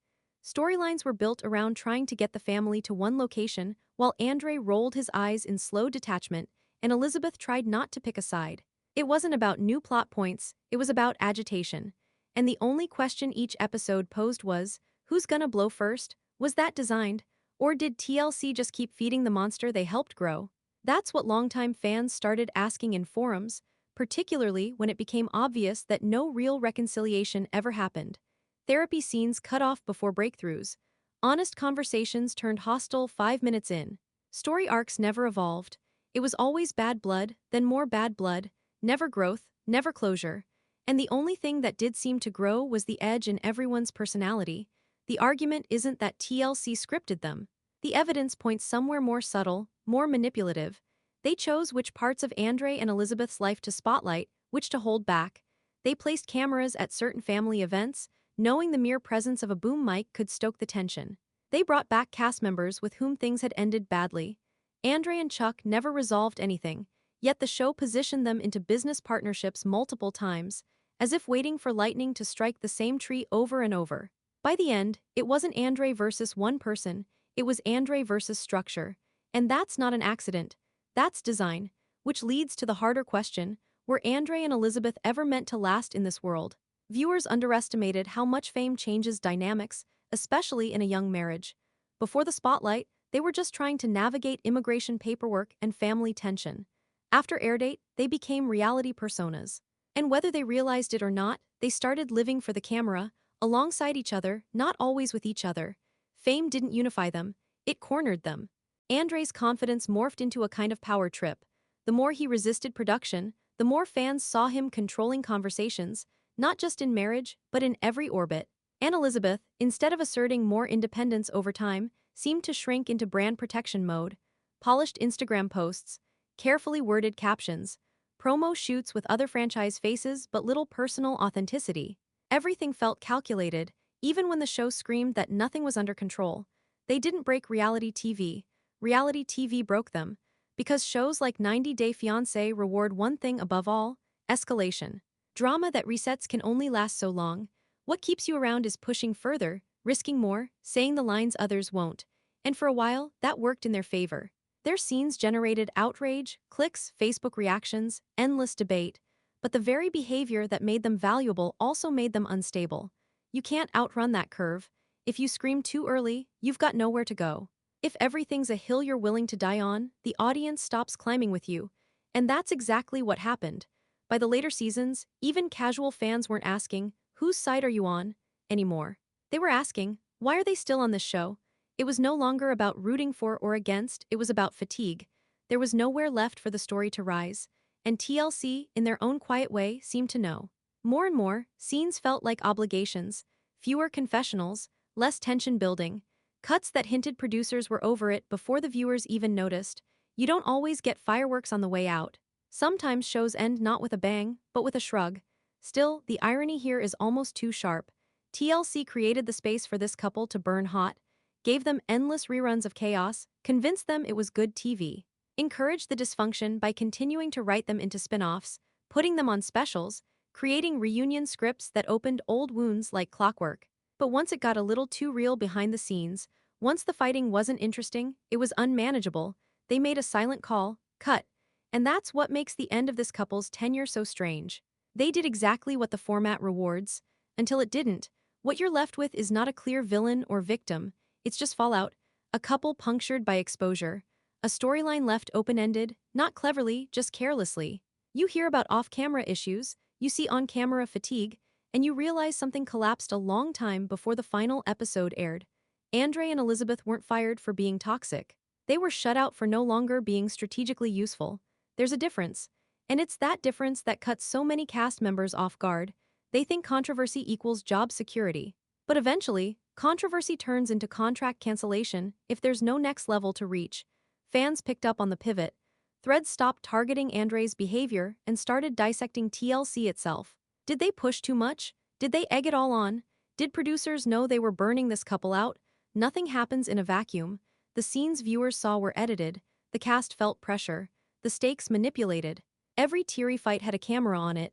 Storylines were built around trying to get the family to one location, while Andrei rolled his eyes in slow detachment, and Elizabeth tried not to pick a side. It wasn't about new plot points, it was about agitation. And the only question each episode posed was, who's gonna blow first? Was that designed? Or did TLC just keep feeding the monster they helped grow? That's what longtime fans started asking in forums, particularly when it became obvious that no real reconciliation ever happened. Therapy scenes cut off before breakthroughs. Honest conversations turned hostile 5 minutes in. Story arcs never evolved. It was always bad blood, then more bad blood, never growth, never closure. And the only thing that did seem to grow was the edge in everyone's personality. The argument isn't that TLC scripted them. The evidence points somewhere more subtle, more manipulative. They chose which parts of Andrei and Elizabeth's life to spotlight, which to hold back. They placed cameras at certain family events, knowing the mere presence of a boom mic could stoke the tension. They brought back cast members with whom things had ended badly. Andrei and Chuck never resolved anything, yet the show positioned them into business partnerships multiple times, as if waiting for lightning to strike the same tree over and over. By the end, it wasn't Andrei versus one person, it was Andrei versus structure. And that's not an accident. That's design. Which leads to the harder question, were Andrei and Elizabeth ever meant to last in this world? Viewers underestimated how much fame changes dynamics, especially in a young marriage. Before the spotlight, they were just trying to navigate immigration paperwork and family tension. After airdate, they became reality personas. And whether they realized it or not, they started living for the camera, alongside each other, not always with each other. Fame didn't unify them, it cornered them. Andrei's confidence morphed into a kind of power trip. The more he resisted production, the more fans saw him controlling conversations, not just in marriage, but in every orbit. And Elizabeth, instead of asserting more independence over time, seemed to shrink into brand protection mode. Polished Instagram posts, carefully worded captions, promo shoots with other franchise faces but little personal authenticity. Everything felt calculated, even when the show screamed that nothing was under control. They didn't break reality TV. Reality TV broke them. Because shows like 90 Day Fiancé reward one thing above all: escalation. Drama that resets can only last so long. What keeps you around is pushing further, risking more, saying the lines others won't. And for a while, that worked in their favor. Their scenes generated outrage, clicks, Facebook reactions, endless debate. But the very behavior that made them valuable also made them unstable. You can't outrun that curve. If you scream too early, you've got nowhere to go. If everything's a hill you're willing to die on, the audience stops climbing with you. And that's exactly what happened. By the later seasons, even casual fans weren't asking, "Whose side are you on?" anymore. They were asking, "Why are they still on this show?" It was no longer about rooting for or against, it was about fatigue. There was nowhere left for the story to rise. And TLC, in their own quiet way, seemed to know. More and more, scenes felt like obligations, fewer confessionals, less tension building, cuts that hinted producers were over it before the viewers even noticed. You don't always get fireworks on the way out. Sometimes shows end not with a bang, but with a shrug. Still, the irony here is almost too sharp. TLC created the space for this couple to burn hot, gave them endless reruns of chaos, convinced them it was good TV. Encouraged the dysfunction by continuing to write them into spin-offs, putting them on specials, creating reunion scripts that opened old wounds like clockwork. But once it got a little too real behind the scenes, once the fighting wasn't interesting, it was unmanageable, they made a silent call, cut. And that's what makes the end of this couple's tenure so strange. They did exactly what the format rewards, until it didn't. What you're left with is not a clear villain or victim, it's just fallout, a couple punctured by exposure. A storyline left open-ended, not cleverly, just carelessly. You hear about off-camera issues, you see on-camera fatigue, and you realize something collapsed a long time before the final episode aired. Andrei and Elizabeth weren't fired for being toxic. They were shut out for no longer being strategically useful. There's a difference. And it's that difference that cuts so many cast members off guard. They think controversy equals job security. But eventually, controversy turns into contract cancellation if there's no next level to reach. Fans picked up on the pivot. Threads stopped targeting Andrei's behavior and started dissecting TLC itself. Did they push too much? Did they egg it all on? Did producers know they were burning this couple out? Nothing happens in a vacuum. The scenes viewers saw were edited, the cast felt pressure, the stakes manipulated. Every teary fight had a camera on it.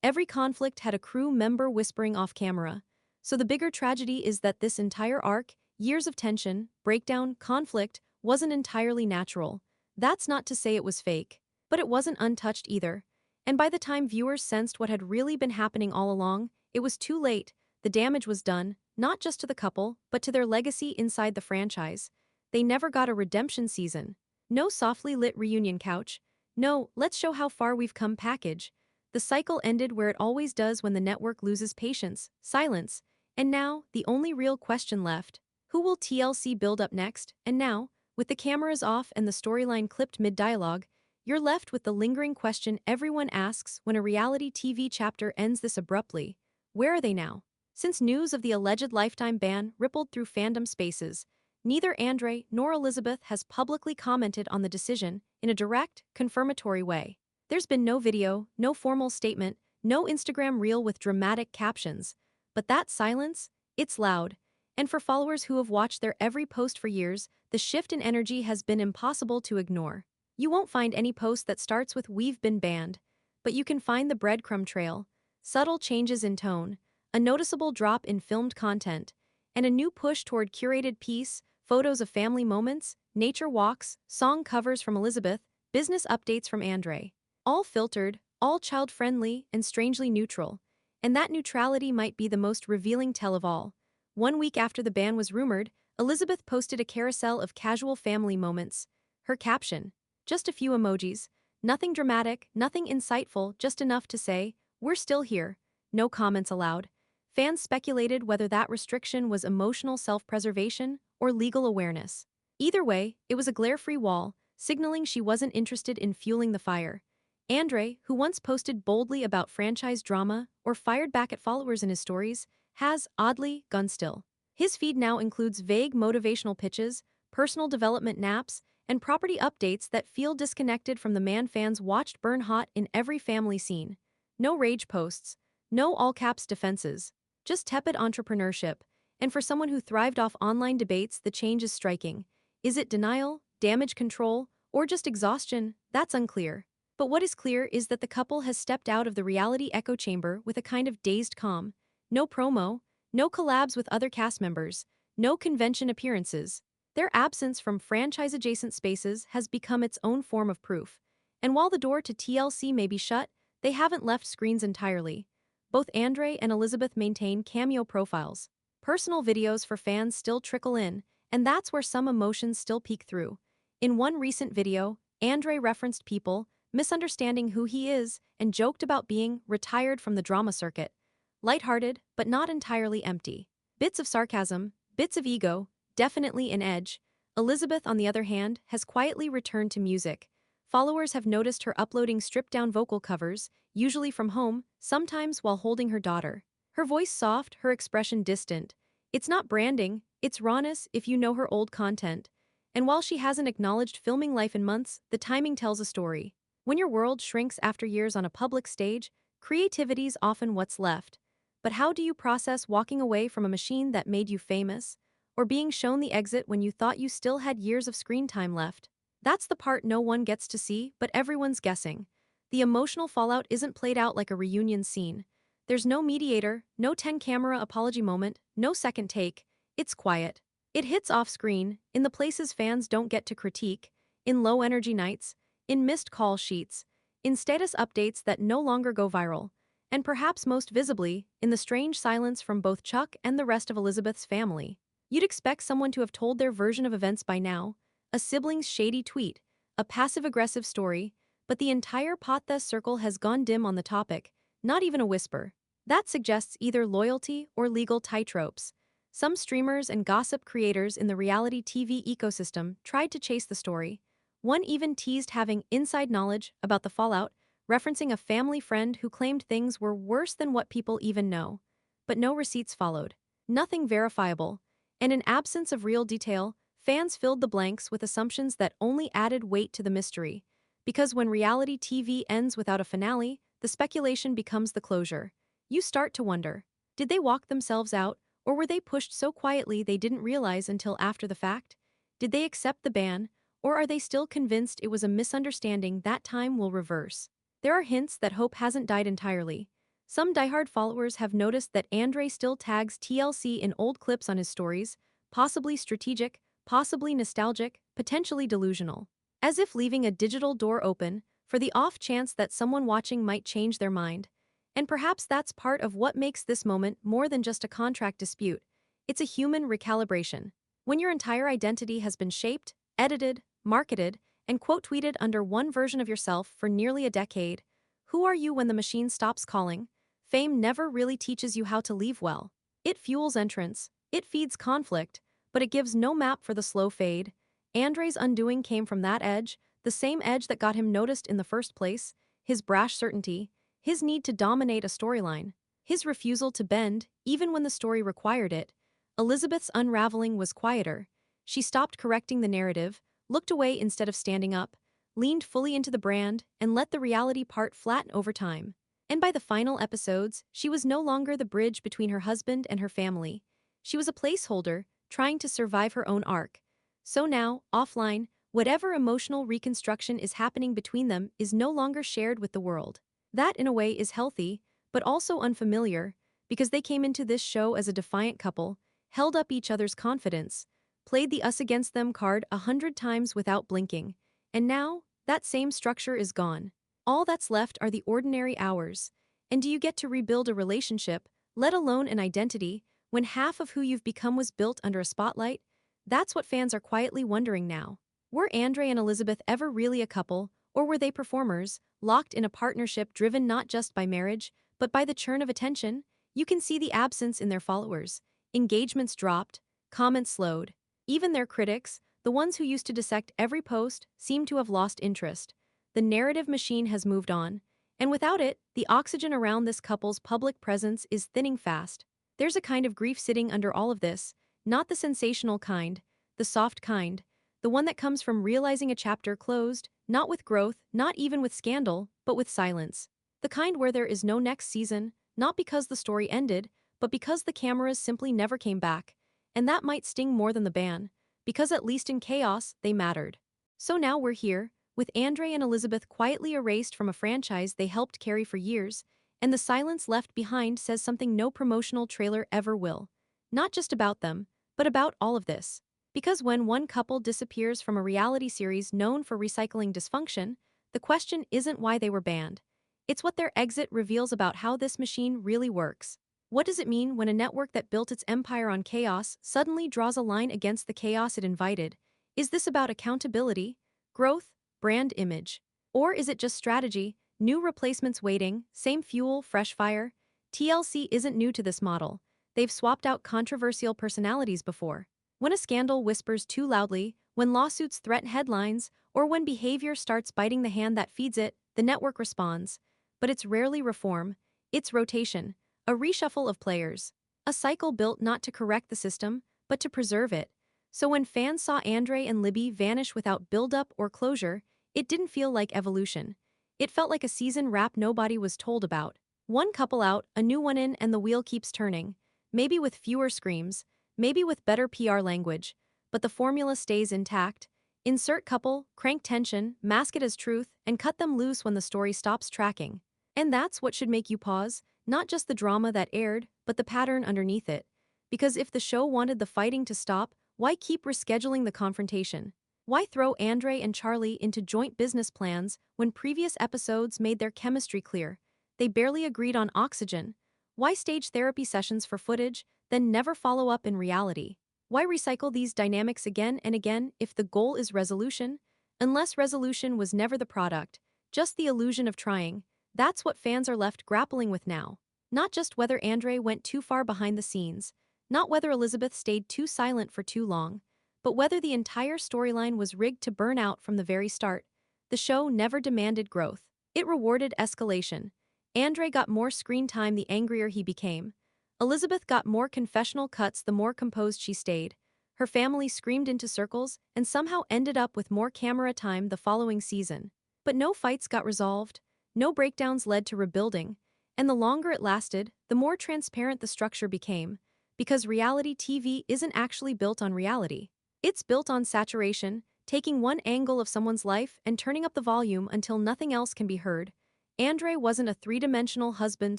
Every conflict had a crew member whispering off camera. So the bigger tragedy is that this entire arc, years of tension, breakdown, conflict, wasn't entirely natural. That's not to say it was fake. But it wasn't untouched either. And by the time viewers sensed what had really been happening all along, it was too late. The damage was done, not just to the couple, but to their legacy inside the franchise. They never got a redemption season. No softly lit reunion couch. No, let's show how far we've come package. The cycle ended where it always does when the network loses patience, silence. And now, the only real question left. Who will TLC build up next? And now, with the cameras off and the storyline clipped mid-dialogue, you're left with the lingering question everyone asks when a reality TV chapter ends this abruptly. Where are they now? Since news of the alleged lifetime ban rippled through fandom spaces, neither Andrei nor Elizabeth has publicly commented on the decision in a direct, confirmatory way. There's been no video, no formal statement, no Instagram reel with dramatic captions. But that silence? It's loud. And for followers who have watched their every post for years, the shift in energy has been impossible to ignore. You won't find any post that starts with "we've been banned," but you can find the breadcrumb trail, subtle changes in tone, a noticeable drop in filmed content, and a new push toward curated peace, photos of family moments, nature walks, song covers from Elizabeth, business updates from Andrei. All filtered, all child-friendly, and strangely neutral. And that neutrality might be the most revealing tell of all. 1 week after the ban was rumored, Elizabeth posted a carousel of casual family moments. Her caption: just a few emojis. Nothing dramatic, nothing insightful, just enough to say, "We're still here." No comments allowed. Fans speculated whether that restriction was emotional self-preservation or legal awareness. Either way, it was a glare-free wall, signaling she wasn't interested in fueling the fire. Andrei, who once posted boldly about franchise drama or fired back at followers in his stories, has, oddly, gone still. His feed now includes vague motivational pitches, personal development naps, and property updates that feel disconnected from the man fans watched burn hot in every family scene. No rage posts, no all-caps defenses, just tepid entrepreneurship. And for someone who thrived off online debates, the change is striking. Is it denial, damage control, or just exhaustion? That's unclear. But what is clear is that the couple has stepped out of the reality echo chamber with a kind of dazed calm. No promo, no collabs with other cast members, no convention appearances. Their absence from franchise-adjacent spaces has become its own form of proof. And while the door to TLC may be shut, they haven't left screens entirely. Both Andrei and Elizabeth maintain cameo profiles. Personal videos for fans still trickle in, and that's where some emotions still peek through. In one recent video, Andrei referenced people misunderstanding who he is and joked about being retired from the drama circuit. Lighthearted, but not entirely empty. Bits of sarcasm, bits of ego, definitely an edge. Elizabeth, on the other hand, has quietly returned to music. Followers have noticed her uploading stripped-down vocal covers, usually from home, sometimes while holding her daughter. Her voice soft, her expression distant. It's not branding, it's rawness if you know her old content. And while she hasn't acknowledged filming life in months, the timing tells a story. When your world shrinks after years on a public stage, creativity's often what's left. But how do you process walking away from a machine that made you famous? Or being shown the exit when you thought you still had years of screen time left? That's the part no one gets to see, but everyone's guessing. The emotional fallout isn't played out like a reunion scene. There's no mediator, no 10-camera apology moment, no second take. It's quiet. It hits off-screen, in the places fans don't get to critique, in low-energy nights, in missed call sheets, in status updates that no longer go viral, and perhaps most visibly, in the strange silence from both Chuck and the rest of Elizabeth's family. You'd expect someone to have told their version of events by now, a sibling's shady tweet, a passive-aggressive story, but the entire Potthast circle has gone dim on the topic, not even a whisper. That suggests either loyalty or legal tightropes. Some streamers and gossip creators in the reality TV ecosystem tried to chase the story. One even teased having inside knowledge about the fallout, referencing a family friend who claimed things were worse than what people even know. But no receipts followed. Nothing verifiable. And in absence of real detail, fans filled the blanks with assumptions that only added weight to the mystery. Because when reality TV ends without a finale, the speculation becomes the closure. You start to wonder, did they walk themselves out, or were they pushed so quietly they didn't realize until after the fact? Did they accept the ban, or are they still convinced it was a misunderstanding that time will reverse? There are hints that hope hasn't died entirely. Some diehard followers have noticed that Andrei still tags TLC in old clips on his stories, possibly strategic, possibly nostalgic, potentially delusional. As if leaving a digital door open for the off chance that someone watching might change their mind. And perhaps that's part of what makes this moment more than just a contract dispute. It's a human recalibration. When your entire identity has been shaped, edited, marketed, and quote-tweeted under one version of yourself for nearly a decade, who are you when the machine stops calling? Fame never really teaches you how to leave well. It fuels entrance, it feeds conflict, but it gives no map for the slow fade. Andrei's undoing came from that edge, the same edge that got him noticed in the first place, his brash certainty, his need to dominate a storyline, his refusal to bend, even when the story required it. Elizabeth's unraveling was quieter. She stopped correcting the narrative, looked away instead of standing up, leaned fully into the brand, and let the reality part flatten over time. And by the final episodes, she was no longer the bridge between her husband and her family. She was a placeholder, trying to survive her own arc. So now, offline, whatever emotional reconstruction is happening between them is no longer shared with the world. That, in a way, is healthy, but also unfamiliar, because they came into this show as a defiant couple, held up each other's confidence, played the us against them card 100 times without blinking. And now, that same structure is gone. All that's left are the ordinary hours. And do you get to rebuild a relationship, let alone an identity, when half of who you've become was built under a spotlight? That's what fans are quietly wondering now. Were Andrei and Elizabeth ever really a couple, or were they performers, locked in a partnership driven not just by marriage, but by the churn of attention? You can see the absence in their followers. Engagements dropped, comments slowed. Even their critics, the ones who used to dissect every post, seem to have lost interest. The narrative machine has moved on, and without it, the oxygen around this couple's public presence is thinning fast. There's a kind of grief sitting under all of this, not the sensational kind, the soft kind, the one that comes from realizing a chapter closed, not with growth, not even with scandal, but with silence. The kind where there is no next season, not because the story ended, but because the cameras simply never came back. And that might sting more than the ban, because at least in chaos, they mattered. So now we're here, with Andrei and Elizabeth quietly erased from a franchise they helped carry for years, and the silence left behind says something no promotional trailer ever will. Not just about them, but about all of this. Because when one couple disappears from a reality series known for recycling dysfunction, the question isn't why they were banned. It's what their exit reveals about how this machine really works. What does it mean when a network that built its empire on chaos suddenly draws a line against the chaos it invited? Is this about accountability, growth, brand image? Or is it just strategy, new replacements waiting, same fuel, fresh fire? TLC isn't new to this model. They've swapped out controversial personalities before. When a scandal whispers too loudly, when lawsuits threaten headlines, or when behavior starts biting the hand that feeds it, the network responds. But it's rarely reform, it's rotation, a reshuffle of players. A cycle built not to correct the system, but to preserve it. So when fans saw Andrei and Libby vanish without build-up or closure, it didn't feel like evolution. It felt like a season wrap nobody was told about. One couple out, a new one in, and the wheel keeps turning. Maybe with fewer screams, maybe with better PR language, but the formula stays intact. Insert couple, crank tension, mask it as truth, and cut them loose when the story stops tracking. And that's what should make you pause, not just the drama that aired, but the pattern underneath it. Because if the show wanted the fighting to stop, why keep rescheduling the confrontation? Why throw Andrei and Charlie into joint business plans when previous episodes made their chemistry clear? They barely agreed on oxygen. Why stage therapy sessions for footage, then never follow up in reality? Why recycle these dynamics again and again if the goal is resolution? Unless resolution was never the product, just the illusion of trying, that's what fans are left grappling with now. Not just whether Andrei went too far behind the scenes, not whether Elizabeth stayed too silent for too long, but whether the entire storyline was rigged to burn out from the very start. The show never demanded growth. It rewarded escalation. Andrei got more screen time the angrier he became. Elizabeth got more confessional cuts the more composed she stayed. Her family screamed into circles and somehow ended up with more camera time the following season. But no fights got resolved, no breakdowns led to rebuilding, and the longer it lasted, the more transparent the structure became. Because reality TV isn't actually built on reality. It's built on saturation, taking one angle of someone's life and turning up the volume until nothing else can be heard. Andrei wasn't a three-dimensional husband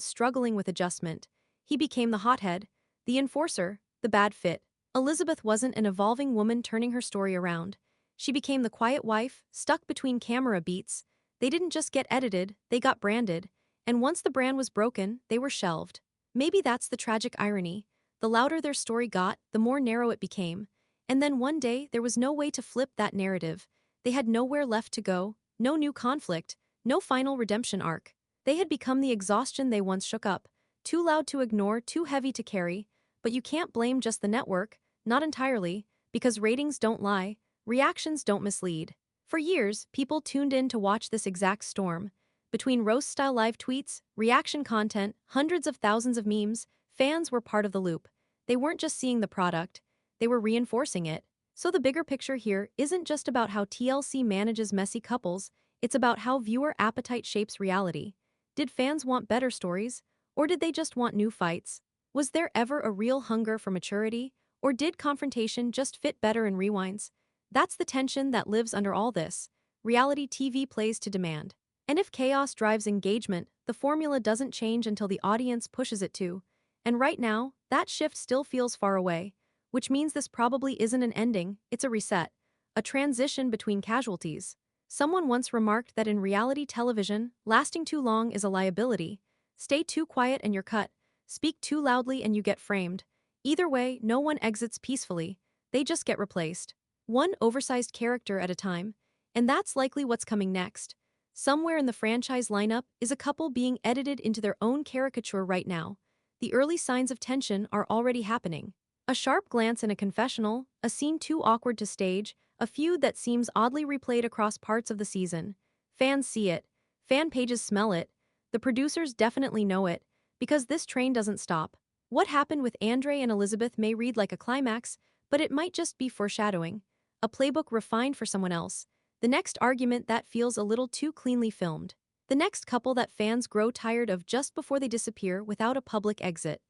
struggling with adjustment. He became the hothead, the enforcer, the bad fit. Elizabeth wasn't an evolving woman turning her story around. She became the quiet wife, stuck between camera beats. They didn't just get edited, they got branded. And once the brand was broken, they were shelved. Maybe that's the tragic irony. The louder their story got, the more narrow it became. And then one day, there was no way to flip that narrative. They had nowhere left to go, no new conflict, no final redemption arc. They had become the exhaustion they once shook up. Too loud to ignore, too heavy to carry. But you can't blame just the network, not entirely, because ratings don't lie, reactions don't mislead. For years, people tuned in to watch this exact storm. Between roast-style live tweets, reaction content, hundreds of thousands of memes, fans were part of the loop. They weren't just seeing the product, they were reinforcing it. So the bigger picture here isn't just about how TLC manages messy couples, it's about how viewer appetite shapes reality. Did fans want better stories? Or did they just want new fights? Was there ever a real hunger for maturity? Or did confrontation just fit better in rewinds? That's the tension that lives under all this. Reality TV plays to demand. And if chaos drives engagement, the formula doesn't change until the audience pushes it to. And right now, that shift still feels far away, which means this probably isn't an ending, it's a reset, a transition between casualties. Someone once remarked that in reality television, lasting too long is a liability. Stay too quiet and you're cut. Speak too loudly and you get framed. Either way, no one exits peacefully. They just get replaced. One oversized character at a time. And that's likely what's coming next. Somewhere in the franchise lineup is a couple being edited into their own caricature right now. The early signs of tension are already happening. A sharp glance in a confessional, a scene too awkward to stage, a feud that seems oddly replayed across parts of the season. Fans see it. Fan pages smell it. The producers definitely know it, because this train doesn't stop. What happened with Andrei and Elizabeth may read like a climax, but it might just be foreshadowing. A playbook refined for someone else. The next argument that feels a little too cleanly filmed. The next couple that fans grow tired of just before they disappear without a public exit.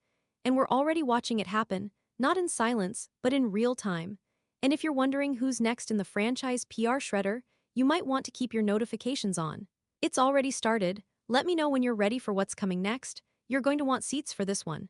And we're already watching it happen, not in silence, but in real time. And if you're wondering who's next in the franchise PR shredder, you might want to keep your notifications on. It's already started. Let me know when you're ready for what's coming next. You're going to want seats for this one.